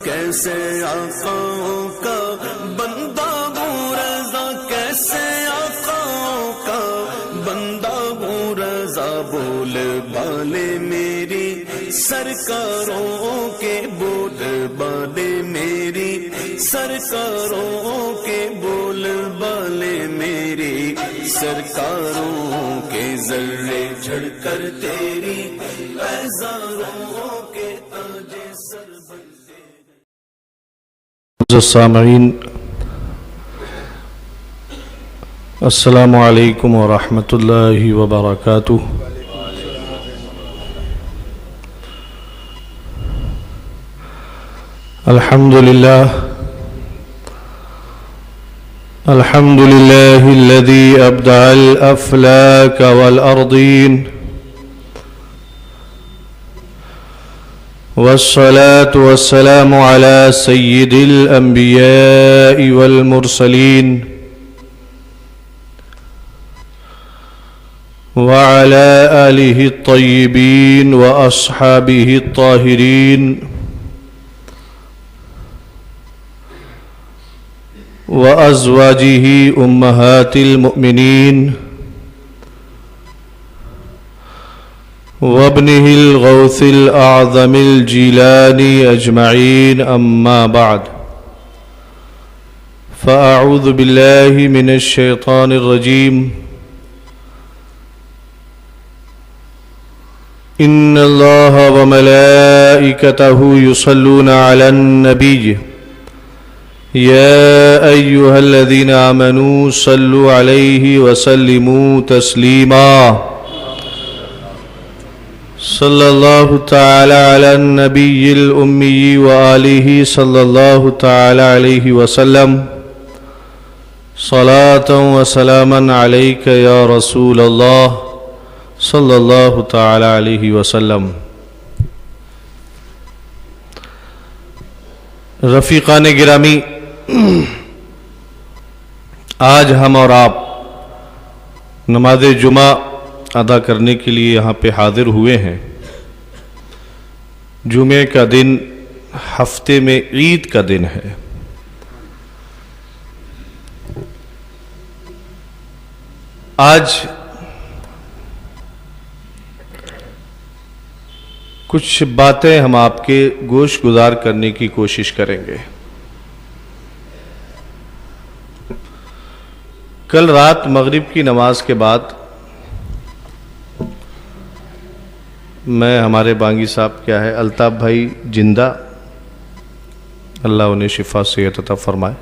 کیسے آقاؤں کا بندہ ہوں رضا، کیسے آقاؤں کا بندہ ہوں رضا، بول بالے میری سرکاروں کے، بول بالے میری سرکاروں کے، بول بالے میری سرکاروں کے، ذرے جھڑ کر تیری پیزاروں کے تاج سر بنتے۔ السامعین، السلام علیکم ورحمۃ اللہ وبرکاتہ۔ الحمد للہ الذی ابدع الافلاک والارضین، والصلاة والسلام على سيد الأنبياء والمرسلين وعلى آله الطيبين وأصحابه الطاهرين وأزواجه أمهات المؤمنين وابنه الغوث الأعظم الجيلاني أجمعين، أما بعد، فأعوذ بالله من الشيطان الرجيم. إن الله وملائكته يصلون على النبي يا أيها الذين آمنوا صلوا عليه وسلموا تسليما. صلی اللہ تعالی علی النبی الامی وآلہ صلی اللہ تعالی علیہ وسلم، صلاۃ و سلاما علیک یا رسول اللہ صلی اللہ تعالی علیہ وسلم۔ رفیقان گرامی، آج ہم اور آپ نماز جمعہ ادا کرنے کے لیے یہاں پہ حاضر ہوئے ہیں۔ جمعے کا دن ہفتے میں عید کا دن ہے۔ آج کچھ باتیں ہم آپ کے گوش گزار کرنے کی کوشش کریں گے۔ کل رات مغرب کی نماز کے بعد میں ہمارے بانگی صاحب کیا ہے الطاف بھائی جندہ، اللہ انہیں شفا صحت عطا فرمائے،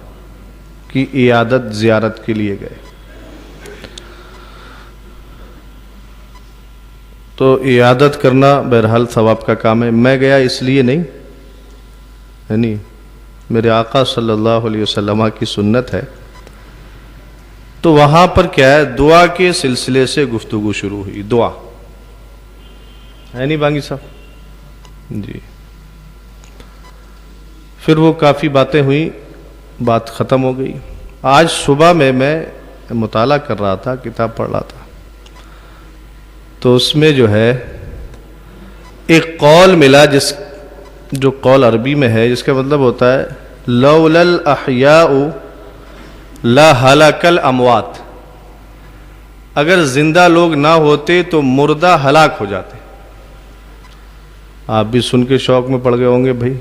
کی عیادت زیارت کے لیے گئے۔ تو عیادت کرنا بہرحال ثواب کا کام ہے۔ میں گیا اس لیے نہیں، یعنی میرے آقا صلی اللہ علیہ وسلم کی سنت ہے۔ تو وہاں پر کیا ہے، دعا کے سلسلے سے گفتگو شروع ہوئی۔ دعا ہے نہیں بانگی صاحب جی؟ پھر وہ کافی باتیں ہوئی، بات ختم ہو گئی۔ آج صبح میں مطالعہ کر رہا تھا، کتاب پڑھ رہا تھا، تو اس میں جو ہے ایک قول ملا، جو قول عربی میں ہے، جس کا مطلب ہوتا ہے لولا الاحیاء لا ہلک الاموات، اگر زندہ لوگ نہ ہوتے تو مردہ ہلاک ہو جاتے۔ آپ بھی سن کے شوق میں پڑ گئے ہوں گے بھائی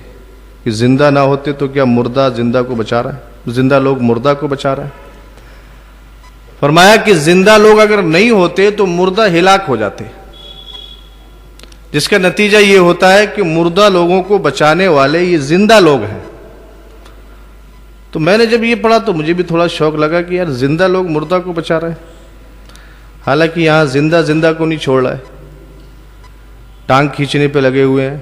کہ زندہ نہ ہوتے تو کیا مردہ زندہ کو بچا رہا ہے، زندہ لوگ مردہ کو بچا رہا ہے۔ فرمایا کہ زندہ لوگ اگر نہیں ہوتے تو مردہ ہلاک ہو جاتے، جس کا نتیجہ یہ ہوتا ہے کہ مردہ لوگوں کو بچانے والے یہ زندہ لوگ ہیں۔ تو میں نے جب یہ پڑھا تو مجھے بھی تھوڑا شوق لگا کہ یار زندہ لوگ مردہ کو بچا رہے ہیں، حالانکہ یہاں زندہ کو نہیں چھوڑ رہا ہے، ٹانگ کھینچنے پہ لگے ہوئے ہیں،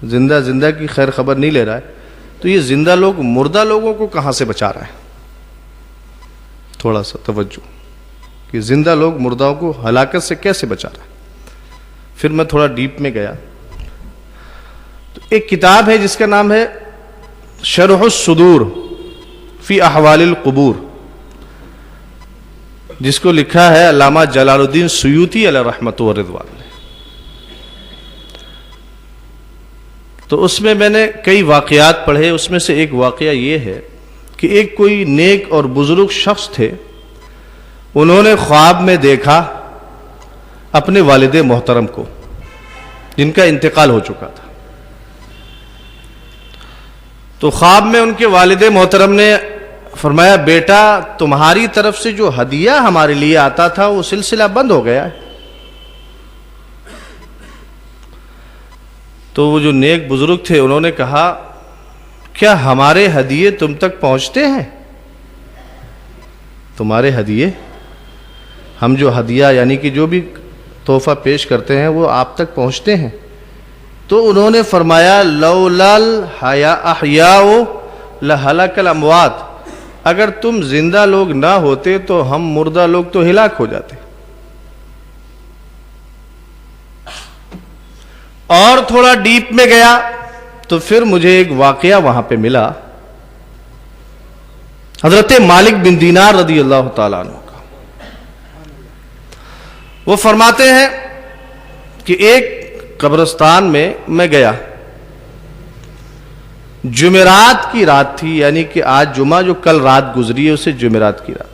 زندہ کی خیر خبر نہیں لے رہا ہے۔ تو یہ زندہ لوگ مردہ لوگوں کو کہاں سے بچا رہا ہے؟ تھوڑا سا توجہ کہ زندہ لوگ مردوں کو ہلاکت سے کیسے بچا رہا ہے۔ پھر میں تھوڑا ڈیپ میں گیا تو ایک کتاب ہے جس کا نام ہے شرح الصدور فی احوال القبور، جس کو لکھا ہے علامہ جلال الدین سیوطی علیہ رحمت و رضوان نے۔ تو اس میں نے کئی واقعات پڑھے، اس میں سے ایک واقعہ یہ ہے کہ ایک کوئی نیک اور بزرگ شخص تھے، انہوں نے خواب میں دیکھا اپنے والد محترم کو جن کا انتقال ہو چکا تھا۔ تو خواب میں ان کے والد محترم نے فرمایا، بیٹا تمہاری طرف سے جو ہدیہ ہمارے لیے آتا تھا وہ سلسلہ بند ہو گیا ہے۔ تو وہ جو نیک بزرگ تھے انہوں نے کہا، کیا ہمارے ہدیے تم تک پہنچتے ہیں؟ تمہارے ہدیے، ہم جو ہدیہ یعنی کہ جو بھی تحفہ پیش کرتے ہیں وہ آپ تک پہنچتے ہیں؟ تو انہوں نے فرمایا، لولا الاحیاء لہلک الاموات، اگر تم زندہ لوگ نہ ہوتے تو ہم مردہ لوگ تو ہلاک ہو جاتے۔ اور تھوڑا ڈیپ میں گیا تو پھر مجھے ایک واقعہ وہاں پہ ملا، حضرت مالک بن دینار رضی اللہ تعالیٰ عنہ کا۔ وہ فرماتے ہیں کہ ایک قبرستان میں میں گیا، جمعرات کی رات تھی، یعنی کہ آج جمعہ جو کل رات گزری ہے اسے جمعرات کی رات۔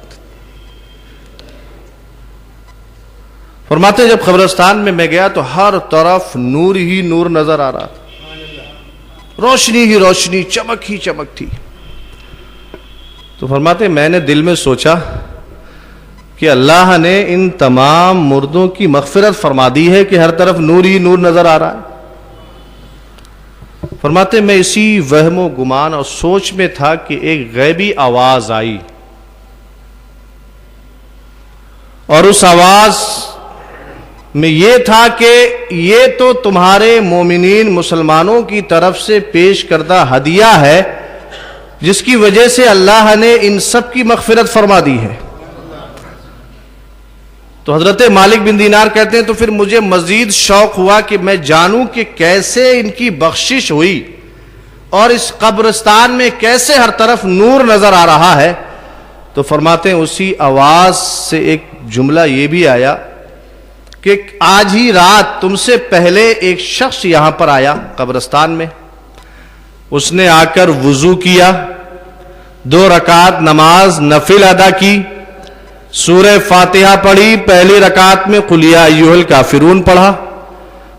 فرماتے ہیں جب قبرستان میں گیا تو ہر طرف نور ہی نور نظر آ رہا تھا، روشنی ہی روشنی، چمک ہی چمک تھی۔ تو فرماتے ہیں میں نے دل میں سوچا کہ اللہ نے ان تمام مردوں کی مغفرت فرما دی ہے کہ ہر طرف نور ہی نور نظر آ رہا ہے۔ فرماتے ہیں میں اسی وہم و گمان اور سوچ میں تھا کہ ایک غیبی آواز آئی، اور اس آواز میں یہ تھا کہ یہ تو تمہارے مومنین مسلمانوں کی طرف سے پیش کردہ ہدیہ ہے جس کی وجہ سے اللہ نے ان سب کی مغفرت فرما دی ہے۔ تو حضرت مالک بن دینار کہتے ہیں تو پھر مجھے مزید شوق ہوا کہ میں جانوں کہ کیسے ان کی بخشش ہوئی اور اس قبرستان میں کیسے ہر طرف نور نظر آ رہا ہے۔ تو فرماتے ہیں اسی آواز سے ایک جملہ یہ بھی آیا کہ آج ہی رات تم سے پہلے ایک شخص یہاں پر آیا قبرستان میں، اس نے آ کر وضو کیا، 2 رکعت نماز نفل ادا کی، سورہ فاتحہ پڑھی، پہلی رکعت میں قل یا ایھا الکافرون پڑھا،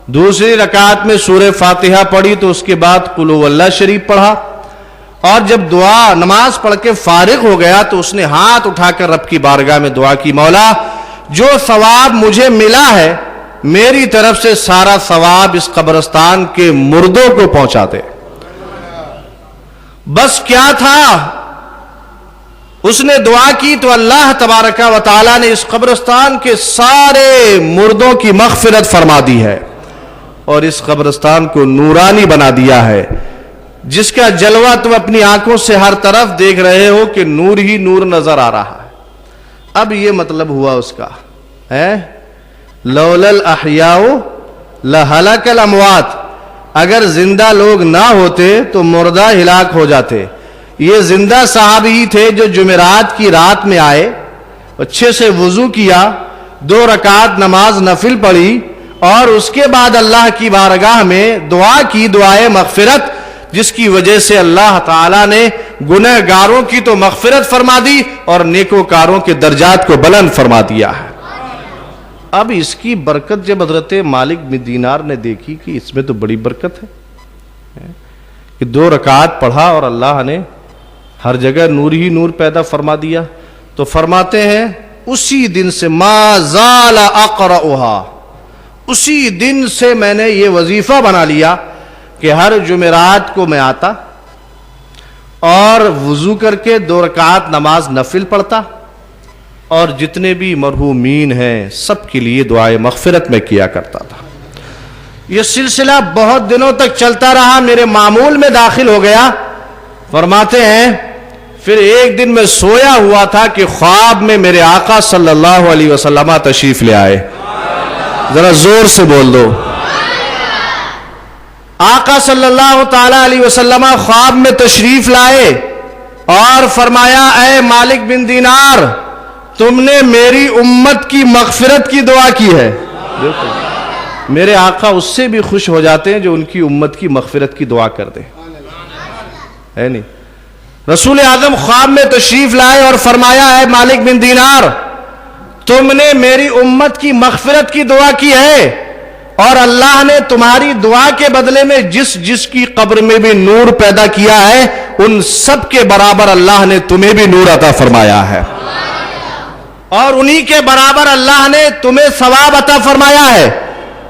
دوسری رکعت میں سورہ فاتحہ پڑھی تو اس کے بعد قل ھو اللہ شریف پڑھا، اور جب دعا نماز پڑھ کے فارغ ہو گیا تو اس نے ہاتھ اٹھا کر رب کی بارگاہ میں دعا کی، مولا جو ثواب مجھے ملا ہے میری طرف سے سارا ثواب اس قبرستان کے مردوں کو پہنچا دے۔ بس کیا تھا، اس نے دعا کی تو اللہ تبارک و تعالی نے اس قبرستان کے سارے مردوں کی مغفرت فرما دی ہے اور اس قبرستان کو نورانی بنا دیا ہے، جس کا جلوہ تم اپنی آنکھوں سے ہر طرف دیکھ رہے ہو کہ نور ہی نور نظر آ رہا ہے۔ اب یہ مطلب ہوا اس کا ہے، لولا الاحیاء لہلک الاموات، اگر زندہ لوگ نہ ہوتے تو مردہ ہلاک ہو جاتے۔ یہ زندہ صحابی ہی تھے جو جمعرات کی رات میں آئے، اچھے سے وضو کیا، 2 رکعت نماز نفل پڑھی، اور اس کے بعد اللہ کی بارگاہ میں دعا کی، دعائے مغفرت، جس کی وجہ سے اللہ تعالیٰ نے گنہگاروں کی تو مغفرت فرما دی اور نیکوکاروں کے درجات کو بلند فرما دیا ہے۔ اب اس کی برکت جب حضرت مالک بن دینار نے دیکھی کہ اس میں تو بڑی برکت ہے کہ 2 رکعت پڑھا اور اللہ نے ہر جگہ نور ہی نور پیدا فرما دیا، تو فرماتے ہیں اسی دن سے ما زال اقرأھا، اسی دن سے میں نے یہ وظیفہ بنا لیا کہ ہر جمعرات کو میں آتا اور وضو کر کے 2 رکعت نماز نفل پڑھتا اور جتنے بھی مرحومین ہیں سب کے لیے دعائے مغفرت میں کیا کرتا تھا۔ یہ سلسلہ بہت دنوں تک چلتا رہا، میرے معمول میں داخل ہو گیا۔ فرماتے ہیں پھر ایک دن میں سویا ہوا تھا کہ خواب میں میرے آقا صلی اللہ علیہ وسلم تشریف لے آئے، ذرا زور سے بول دو۔ آقا صلی اللہ تعالی علیہ وسلم خواب میں تشریف لائے اور فرمایا، اے مالک بن دینار، تم نے میری امت کی مغفرت کی دعا کی ہے، میرے آقا اس سے بھی خوش ہو جاتے ہیں جو ان کی امت کی مغفرت کی دعا کر دے، ہے نہیں؟ رسول اعظم خواب میں تشریف لائے اور فرمایا، اے مالک بن دینار، تم نے میری امت کی مغفرت کی دعا کی ہے، اور اللہ نے تمہاری دعا کے بدلے میں جس جس کی قبر میں بھی نور پیدا کیا ہے، ان سب کے برابر اللہ نے تمہیں بھی نور عطا فرمایا ہے، اور انہی کے برابر اللہ نے تمہیں ثواب عطا فرمایا ہے،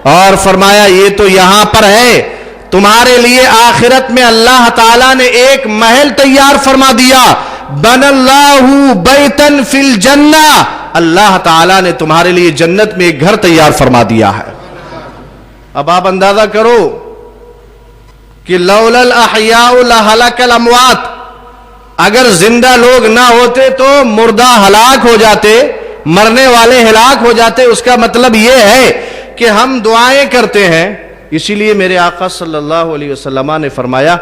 اور فرمایا یہ تو یہاں پر ہے، تمہارے لیے آخرت میں اللہ تعالیٰ نے ایک محل تیار فرما دیا، بن اللہ بیتن فی الجنہ، اللہ تعالیٰ نے تمہارے لیے جنت میں ایک گھر تیار فرما دیا ہے۔ اب آپ اندازہ کرو کہ لولا الاحیاء لہلک الاموات، اگر زندہ لوگ نہ ہوتے تو مردہ ہلاک ہو جاتے، مرنے والے ہلاک ہو جاتے۔ اس کا مطلب یہ ہے کہ ہم دعائیں کرتے ہیں، اسی لیے میرے آقا صلی اللہ علیہ وسلم نے فرمایا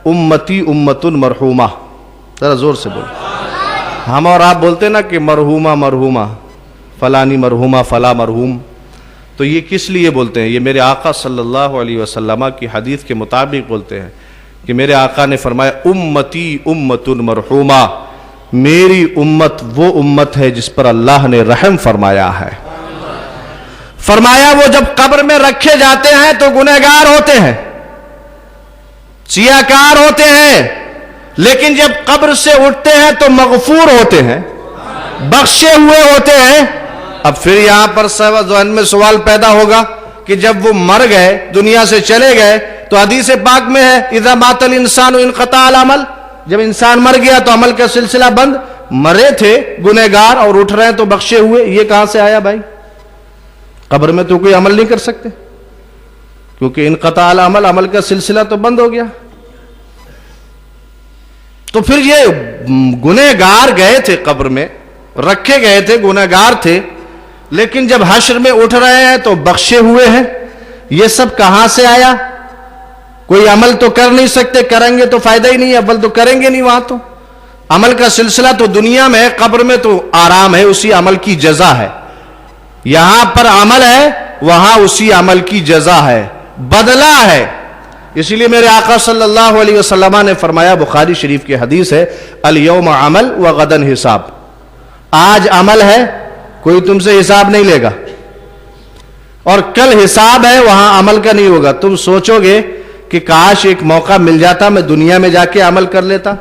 امتی امت مرحومہ۔ ذرا زور سے بولو۔ ہم اور آپ بولتے نا کہ مرحومہ مرحومہ، فلانی مرحومہ، فلا مرحوم، تو یہ کس لیے بولتے ہیں؟ یہ میرے آقا صلی اللہ علیہ وسلم کی حدیث کے مطابق بولتے ہیں کہ میرے آقا نے فرمایا امتی امت مرحومہ، میری امت وہ امت ہے جس پر اللہ نے رحم فرمایا ہے۔ فرمایا وہ جب قبر میں رکھے جاتے ہیں تو گنہگار ہوتے ہیں، سیاکار ہوتے ہیں، لیکن جب قبر سے اٹھتے ہیں تو مغفور ہوتے ہیں، بخشے ہوئے ہوتے ہیں۔ اب پھر یہاں پر ذہن میں سوال پیدا ہوگا کہ جب وہ مر گئے، دنیا سے چلے گئے، تو حدیث پاک میں ہے اذا مات الانسان انقطع العمل، جب انسان مر گیا تو عمل کا سلسلہ بند۔ مرے تھے گنہگار اور اٹھ رہے ہیں تو بخشے ہوئے، یہ کہاں سے آیا بھائی؟ قبر میں تو کوئی عمل نہیں کر سکتے، کیونکہ انقطاع العمل، عمل کا سلسلہ تو بند ہو گیا۔ تو پھر یہ گنہگار گئے تھے قبر میں، رکھے گئے تھے، گنہگار تھے، لیکن جب حشر میں اٹھ رہے ہیں تو بخشے ہوئے ہیں۔ یہ سب کہاں سے آیا؟ کوئی عمل تو کر نہیں سکتے، کریں گے تو فائدہ ہی نہیں، اول تو کریں گے نہیں، وہاں تو عمل کا سلسلہ تو دنیا میں ہے، قبر میں تو آرام ہے، اسی عمل کی جزا ہے۔ یہاں پر عمل ہے، وہاں اسی عمل کی جزا ہے، بدلہ ہے۔ اسی لیے میرے آقا صلی اللہ علیہ وسلم نے فرمایا، بخاری شریف کی حدیث ہے، الیوم عمل وغدن حساب، آج عمل ہے، کوئی تم سے حساب نہیں لے گا، اور کل حساب ہے، وہاں عمل کا نہیں ہوگا۔ تم سوچو گے کہ کاش ایک موقع مل جاتا، میں دنیا میں جا کے عمل کر لیتا۔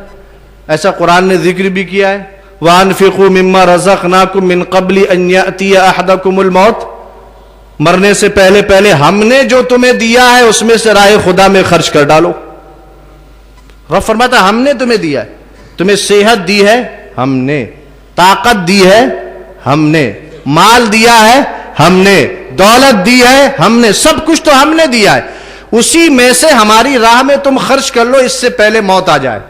ایسا قرآن نے ذکر بھی کیا ہے، وَأَنفِقُوا مِمَّا رَزَقْنَاكُم مِّن قَبْلِ أَن يَأْتِيَ أَحَدَكُمُ الْمَوْتُ، مرنے سے پہلے پہلے ہم نے جو تمہیں دیا ہے اس میں سے راہ خدا میں خرچ کر ڈالو۔ رب فرماتا ہم نے تمہیں دیا ہے، تمہیں صحت دی ہے ہم نے، طاقت دی ہے ہم نے، مال دیا ہے ہم نے، دولت دی ہے ہم نے، سب کچھ تو ہم نے دیا ہے، اسی میں سے ہماری راہ میں تم خرچ کر لو، اس سے پہلے موت آ جائے۔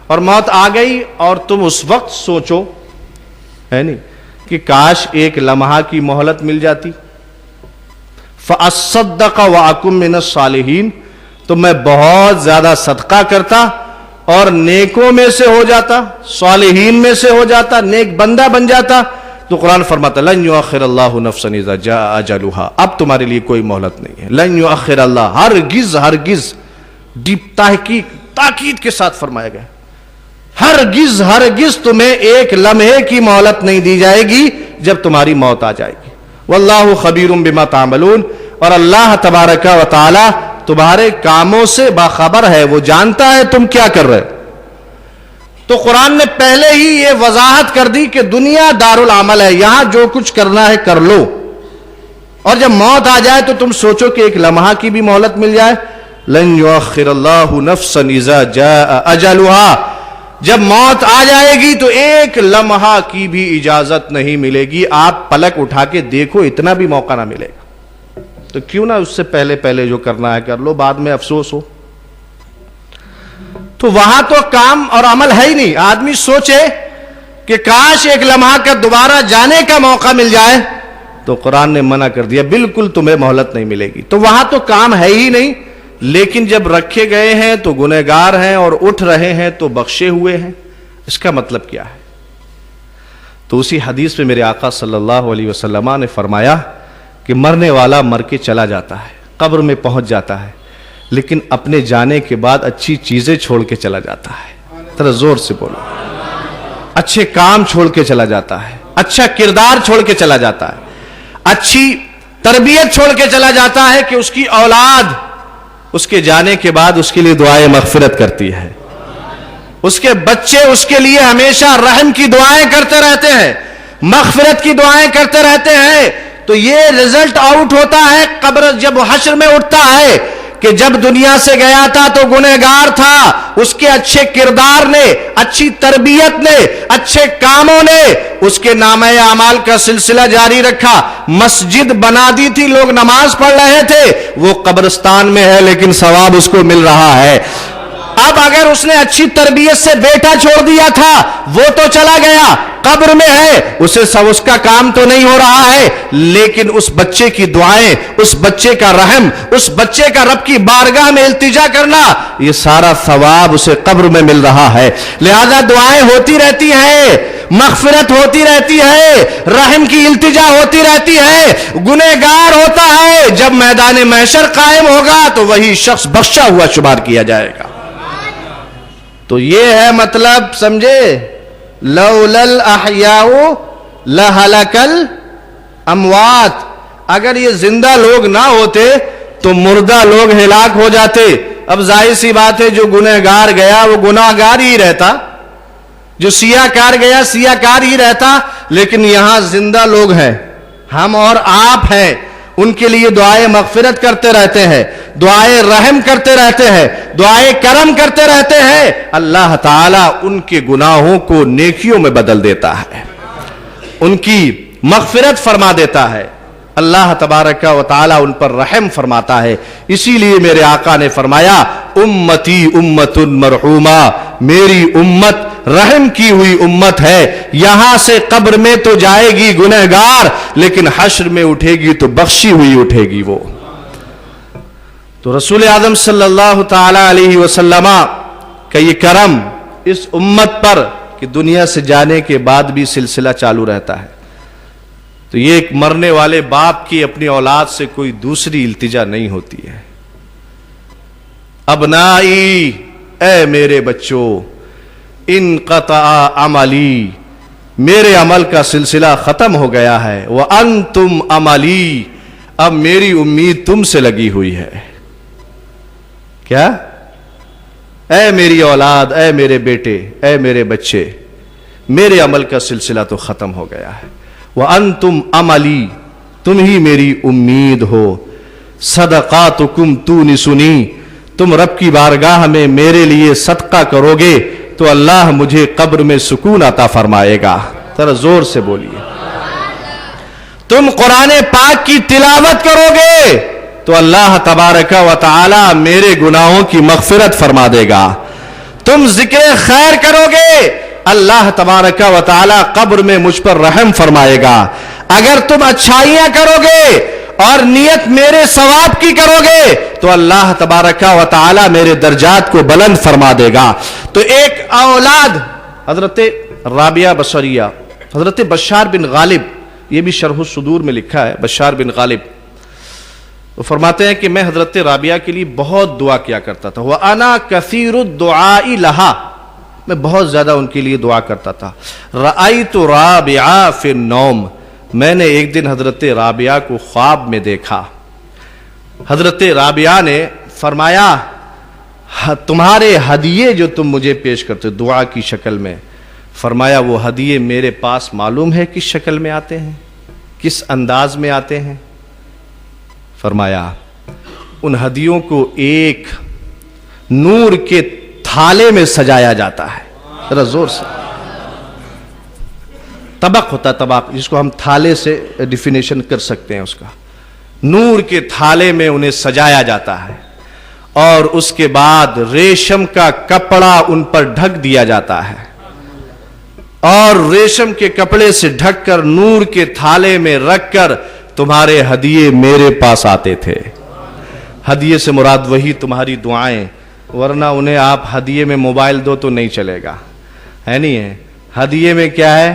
اور موت آ گئی اور تم اس وقت سوچو، ہے نہیں، کہ کاش ایک لمحہ کی مہلت مل جاتی، فَأَصَّدَّقَ وَأَكُن مِّنَ الصَّالِحِينَ، تو میں بہت زیادہ صدقہ کرتا اور نیکوں میں سے ہو جاتا، صالحین میں سے ہو جاتا، نیک بندہ بن جاتا۔ تو قرآن فرماتا لن یؤخر اللہ نفسا اذا جاء اجلها، اب تمہارے لیے کوئی مہلت نہیں ہے، لن یؤخر اللہ، ہرگز ہرگز، ڈیپ تحقیق تاکید کے ساتھ فرمایا گیا، ہرگز ہرگز تمہیں ایک لمحے کی مہلت نہیں دی جائے گی جب تمہاری موت آ جائے گی۔ واللہ خبیر بما تعملون، اور اللہ تبارک و تعالی تمہارے کاموں سے باخبر ہے، وہ جانتا ہے تم کیا کر رہے۔ تو قرآن نے پہلے ہی یہ وضاحت کر دی کہ دنیا دار العمل ہے، یہاں جو کچھ کرنا ہے کر لو، اور جب موت آ جائے تو تم سوچو کہ ایک لمحہ کی بھی مہلت مل جائے۔ لن یؤخر اللہ نفسا اذا جاء اجلها، جب موت آ جائے گی تو ایک لمحہ کی بھی اجازت نہیں ملے گی، آپ پلک اٹھا کے دیکھو اتنا بھی موقع نہ ملے گا، تو کیوں نہ اس سے پہلے پہلے جو کرنا ہے کر لو، بعد میں افسوس ہو۔ تو وہاں تو کام اور عمل ہے ہی نہیں، آدمی سوچے کہ کاش ایک لمحہ کا دوبارہ جانے کا موقع مل جائے، تو قرآن نے منع کر دیا، بالکل تمہیں مہلت نہیں ملے گی۔ تو وہاں تو کام ہے ہی نہیں، لیکن جب رکھے گئے ہیں تو گنہگار ہیں اور اٹھ رہے ہیں تو بخشے ہوئے ہیں، اس کا مطلب کیا ہے؟ تو اسی حدیث میں میرے آقا صلی اللہ علیہ وسلم نے فرمایا کہ مرنے والا مر کے چلا جاتا ہے, قبر میں پہنچ جاتا ہے, لیکن اپنے جانے کے بعد اچھی چیزیں چھوڑ کے چلا جاتا ہے. ذرا زور سے بولو. اچھے کام چھوڑ کے چلا جاتا ہے, اچھا کردار چھوڑ کے چلا جاتا ہے, اچھی تربیت چھوڑ کے چلا جاتا ہے کہ اس کی اولاد اس کے جانے کے بعد اس کے لیے دعائیں مغفرت کرتی ہے. اس کے بچے اس کے لیے ہمیشہ رحم کی دعائیں کرتے رہتے ہیں, مغفرت کی دعائیں کرتے رہتے ہیں. تو یہ رزلٹ آؤٹ ہوتا ہے قبر جب حشر میں اٹھتا ہے کہ جب دنیا سے گیا تھا تو گنہگار تھا, اس کے اچھے کردار نے, اچھی تربیت نے, اچھے کاموں نے اس کے نامہ اعمال کا سلسلہ جاری رکھا, مسجد بنا دی تھی, لوگ نماز پڑھ رہے تھے, وہ قبرستان میں ہے لیکن ثواب اس کو مل رہا ہے. اب اگر اس نے اچھی تربیت سے بیٹا چھوڑ دیا تھا, وہ تو چلا گیا, قبر میں ہے, اس کا کام تو نہیں ہو رہا ہے, لیکن اس بچے کی دعائیں, اس بچے کا رحم, اس بچے کا رب کی بارگاہ میں التجا کرنا, یہ سارا ثواب اسے قبر میں مل رہا ہے. لہذا دعائیں ہوتی رہتی ہیں, مغفرت ہوتی رہتی ہے, رحم کی التجا ہوتی رہتی ہے. گنہگار ہوتا ہے, جب میدان محشر قائم ہوگا تو وہی شخص بخشا ہوا شمار کیا جائے گا. تو یہ ہے مطلب, سمجھے, لولا الاحیاء لہلک الاموات. اگر یہ زندہ لوگ نہ ہوتے تو مردہ لوگ ہلاک ہو جاتے. اب ظاہر سی بات ہے, جو گنہگار گیا وہ گنہگار ہی رہتا, جو سیاہ کار گیا سیاہ کار ہی رہتا. لیکن یہاں زندہ لوگ ہیں, ہم اور آپ ہیں, ان کے لیے دعائیں مغفرت کرتے رہتے ہیں, دعائیں رحم کرتے رہتے ہیں, دعائیں کرم کرتے رہتے ہیں. اللہ تعالیٰ ان کے گناہوں کو نیکیوں میں بدل دیتا ہے, ان کی مغفرت فرما دیتا ہے. اللہ تبارک و تعالیٰ ان پر رحم فرماتا ہے. اسی لیے میرے آقا نے فرمایا, امتی امت مرحومہ, میری امت رحم کی ہوئی امت ہے. یہاں سے قبر میں تو جائے گی گنہگار, لیکن حشر میں اٹھے گی تو بخشی ہوئی اٹھے گی وہ. تو رسول اعظم صلی اللہ تعالی علیہ وسلم کا یہ کرم اس امت پر کہ دنیا سے جانے کے بعد بھی سلسلہ چالو رہتا ہے. تو یہ ایک مرنے والے باپ کی اپنی اولاد سے کوئی دوسری التجا نہیں ہوتی ہے. ابنائی, اے میرے بچوں, انقطع عملی, میرے عمل کا سلسلہ ختم ہو گیا ہے. وانتم عملی, اب میری امید تم سے لگی ہوئی ہے. کیا؟ اے میری اولاد, اے میرے بیٹے, اے میرے بچے, میرے عمل کا سلسلہ تو ختم ہو گیا ہے. وانتم عملی, تم ہی میری امید ہو. صدقاتکم تونسنی, تم رب کی بارگاہ میں میرے لیے صدقہ کرو گے تو اللہ مجھے قبر میں سکون عطا فرمائے گا. ذرا زور سے بولیے. تم قرآن پاک کی تلاوت کرو گے تو اللہ تبارک و تعالی میرے گناہوں کی مغفرت فرما دے گا. تم ذکر خیر کرو گے, اللہ تبارک و تعالی قبر میں مجھ پر رحم فرمائے گا. اگر تم اچھائیاں کرو گے اور نیت میرے ثواب کی کرو گے تو اللہ تبارک و تعالی میرے درجات کو بلند فرما دے گا. تو ایک اولاد, حضرت رابعہ بصریہ, حضرت بشار بن غالب, یہ بھی شرح الصدور میں لکھا ہے, بشار بن غالب وہ فرماتے ہیں کہ میں حضرت رابعہ کے لیے بہت دعا کیا کرتا تھا. وَأَنَا كَثِيرُ الدُّعَاءِ لَهَا, میں بہت زیادہ ان کے لیے دعا کرتا تھا. رَأَيْتُ رَابِعَا فِي النَّوْمِ, میں نے ایک دن حضرت رابعہ کو خواب میں دیکھا. حضرت رابعہ نے فرمایا, تمہارے ہدیے جو تم مجھے پیش کرتے دعا کی شکل میں, فرمایا وہ ہدیے میرے پاس معلوم ہے کس شکل میں آتے ہیں, کس انداز میں آتے ہیں. فرمایا ان ہدیوں کو ایک نور کے تھالے میں سجایا جاتا ہے. ذرا زور سے, طبق ہوتا ہے, طبق, جس کو ہم تھالے سے ڈیفینیشن کر سکتے ہیں اس کا. نور کے تھالے میں انہیں سجایا جاتا ہے اور اس کے بعد ریشم کا کپڑا ان پر ڈھک دیا جاتا ہے, اور ریشم کے کپڑے سے ڈھک کر نور کے تھالے میں رکھ کر تمہارے ہدیے میرے پاس آتے تھے. ہدیے سے مراد وہی تمہاری دعائیں, ورنہ انہیں آپ ہدیے میں موبائل دو تو نہیں چلے گا, ہے نہیں ہے. ہدیے میں کیا ہے,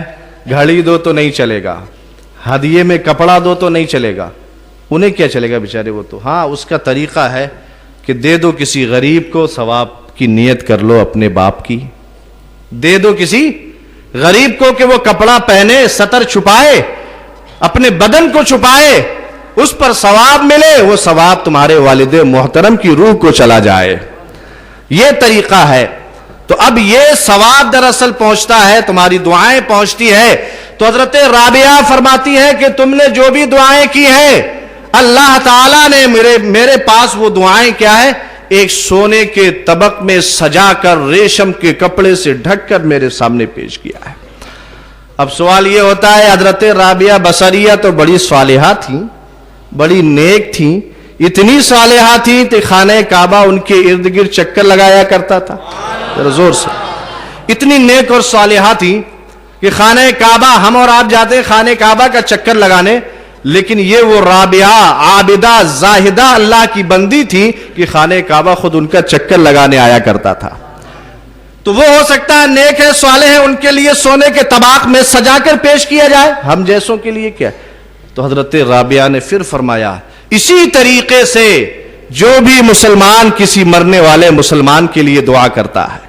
گھڑی دو تو نہیں چلے گا, ہدیے میں کپڑا دو تو نہیں چلے گا, انہیں کیا چلے گا بیچارے، وہ تو ہاں اس کا طریقہ ہے کہ دے دو کسی غریب کو، ثواب کی نیت کر لو اپنے باپ کی، دے دو کسی غریب کو کہ وہ کپڑا پہنے، سطر چھپائے، اپنے بدن کو چھپائے، اس پر ثواب ملے، وہ ثواب تمہارے والد محترم کی روح کو چلا جائے، یہ طریقہ ہے۔ تو اب یہ ثواب دراصل پہنچتا ہے، تمہاری دعائیں پہنچتی ہے۔ تو حضرت رابعہ فرماتی ہے کہ تم نے جو بھی دعائیں کی ہیں اللہ تعالیٰ نے میرے پاس وہ دعائیں کیا ہے، ایک سونے کے طبق میں سجا کر ریشم کے کپڑے سے ڈھک کر میرے سامنے پیش کیا ہے۔ اب سوال یہ ہوتا ہے، حضرت رابعہ بصریہ تو بڑی صالحہ تھیں، بڑی نیک تھیں، اتنی صالحہ تھیں کہ خانہ کعبہ ان کے ارد گرد چکر لگایا کرتا تھا، ذرا زور سے، اتنی نیک اور صالحہ تھیں کہ خانہ کعبہ، ہم اور آپ جاتے ہیں خانہ کعبہ کا چکر لگانے، لیکن یہ وہ رابعہ عابدہ زاہدہ اللہ کی بندی تھی کہ خانہ کعبہ خود ان کا چکر لگانے آیا کرتا تھا۔ تو وہ ہو سکتا ہے نیک ہے، صالح ہے، ان کے لیے سونے کے طباق میں سجا کر پیش کیا جائے، ہم جیسوں کے لیے کیا؟ تو حضرت رابعہ نے پھر فرمایا اسی طریقے سے جو بھی مسلمان کسی مرنے والے مسلمان کے لیے دعا کرتا ہے،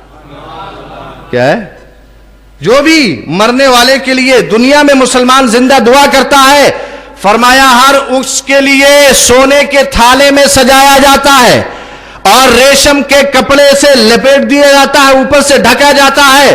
کیا ہے؟ جو بھی مرنے والے کے لیے دنیا میں مسلمان زندہ دعا کرتا ہے، فرمایا ہر اس کے لیے سونے کے تھالے میں سجایا جاتا ہے اور ریشم کے کپڑے سے لپیٹ دیا جاتا ہے، اوپر سے ڈھکا جاتا ہے،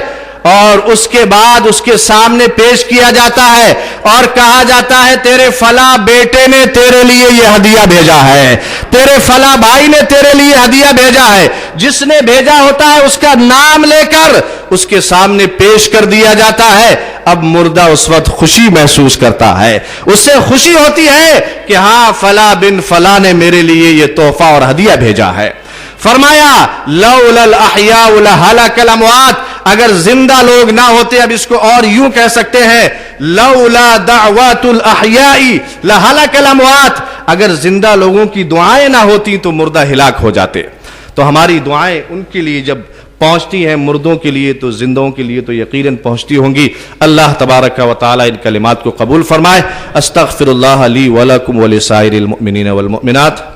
اور اس کے بعد اس کے سامنے پیش کیا جاتا ہے اور کہا جاتا ہے تیرے فلاں بیٹے نے تیرے لیے یہ ہدیہ بھیجا ہے، تیرے فلاں بھائی نے تیرے لیے ہدیہ بھیجا ہے۔ جس نے بھیجا ہوتا ہے اس کا نام لے کر اس کے سامنے پیش کر دیا جاتا ہے۔ اب مردہ اس وقت خوشی محسوس کرتا ہے، اس سے خوشی ہوتی ہے کہ ہاں فلاں بن فلاں نے میرے لیے یہ تحفہ اور ہدیہ بھیجا ہے۔ فرمایا لولا الاحیاء لہلک الاموات، اگر زندہ لوگ نہ ہوتے، اب اس کو اور یوں کہہ سکتے ہیں لولا دعوات الاحیاء لہلک الاموات، اگر زندہ لوگوں کی دعائیں نہ ہوتی تو مردہ ہلاک ہو جاتے۔ تو ہماری دعائیں ان کے لیے جب پہنچتی ہیں مردوں کے لیے تو زندوں کے لیے تو یقیناً پہنچتی ہوں گی۔ اللہ تبارک و تعالی ان کلمات کو قبول فرمائے۔ استغفر اللہ لی ولکم ولسائر المؤمنین والمؤمنات۔